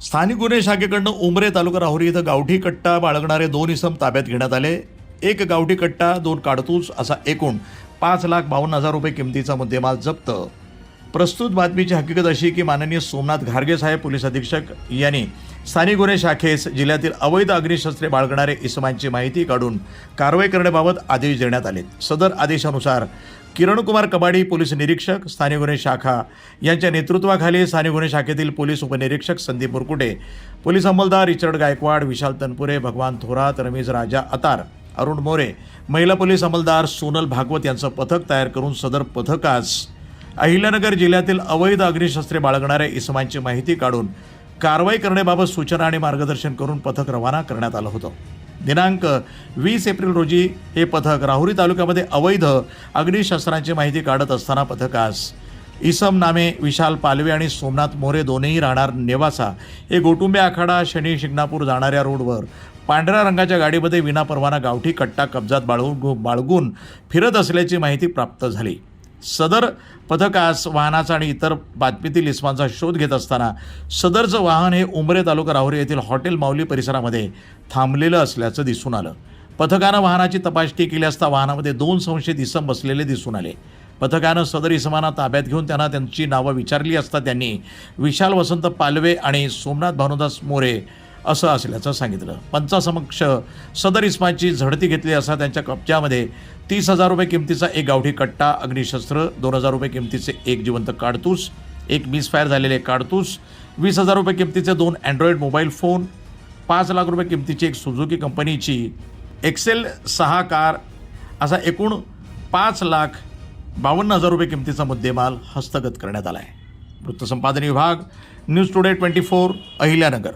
स्थानिक गुन्हे शाखेकडनं उमरे तालुका राहुरी इथं गावठी कट्टा बाळगणारे 2 इसम ताब्यात घेण्यात आले। एक गावठी कट्टा, 2 काडतूस असा एकूण 5,52,000 रुपये किमतीचा मुद्देमाल जप्त। प्रस्तुत बातमीची हकीकत अशी की माननीय सोमनाथ घारगे साहेब पोलीस अधीक्षक यांनी स्थानिक गुन्हे शाखेस जिल्ह्यातील अवैध अग्निशस्त्रे बाळगणारे इसमांची माहिती काढून कारवाई करण्याबाबत आदेश देण्यात आले। सदर आदेशानुसार किरणकुमार कबाडी पोलीस निरीक्षक स्थानिक गुन्हे शाखा यांच्या नेतृत्वाखाली स्थानिक गुन्हे शाखेतील पोलीस उपनिरीक्षक संदीप मुरकुटे, पोलीस अंमलदार रिचर्ड गायकवाड, विशाल तनपुरे, भगवान थोरात, रमेश राजा अतार, अरुण मोरे, महिला पोलीस अंमलदार सोनल भागवत यांचं पथक तयार करून सदर पथकास अहिल्यानगर जिल्ह्यातील अवैध अग्निशस्त्रे बाळगणाऱ्या इसमांची माहिती काढून कारवाई करण्याबाबत सूचना आणि मार्गदर्शन करून पथक रवाना करण्यात आलं होतं। दिनांक 20 एप्रिल रोजी हे पथक राहुरी तालुक्यामध्ये अवैध अग्निशस्त्रांची माहिती काढत असताना पथकास इसम नामे विशाल पालवे आणि सोमनाथ मोरे दोन्ही राहणार नेवासा हे गोटुंबे आखाडा शनी शिंगणापूर जाणाऱ्या रोडवर पांढऱ्या रंगाच्या गाडीमध्ये विनापरवाना गावठी कट्टा कब्जात बाळगून फिरत असल्याची माहिती प्राप्त झाली। सदर पथकास वाहनाचा आणि इतर बातमीतील इसमांचा शोध घेत असताना सदरचं वाहन हे उमरे तालुका राहुरी येथील हॉटेल माऊली परिसरामध्ये थांबलेलं असल्याचं दिसून आलं। पथकानं वाहनाची तपासणी केली असता वाहनामध्ये 2 संशयित इसम बसलेले दिसून आले। पथकानं सदर इसमांना ताब्यात घेऊन त्यांना त्यांची नावं विचारली असता त्यांनी विशाल वसंत पालवे आणि सोमनाथ भानुदास मोरे असं असल्याचं सांगितलं। पंचासमक्ष सदर इसमाची झडती घेतली असता त्यांच्या कब्जामध्ये 30,000 रुपये किमतीचा एक गावठी कट्टा, अग्निशस्त्र, 2,000 रुपये किमतीचे एक जिवंत काडतूस, एक मिसफायर झालेले काडतूस, 20,000 रुपये किमतीचे 2 अँड्रॉइड मोबाईल फोन, 5 लाख रुपये किमतीची एक सुझुकी कंपनीची एक्सेल 6 कार असा एकूण 5,52,000 रुपये किमतीचा मुद्देमाल हस्तगत करण्यात आला आहे। वृत्तसंपादन विभाग, न्यूज टुडे 24, अहिल्यानगर।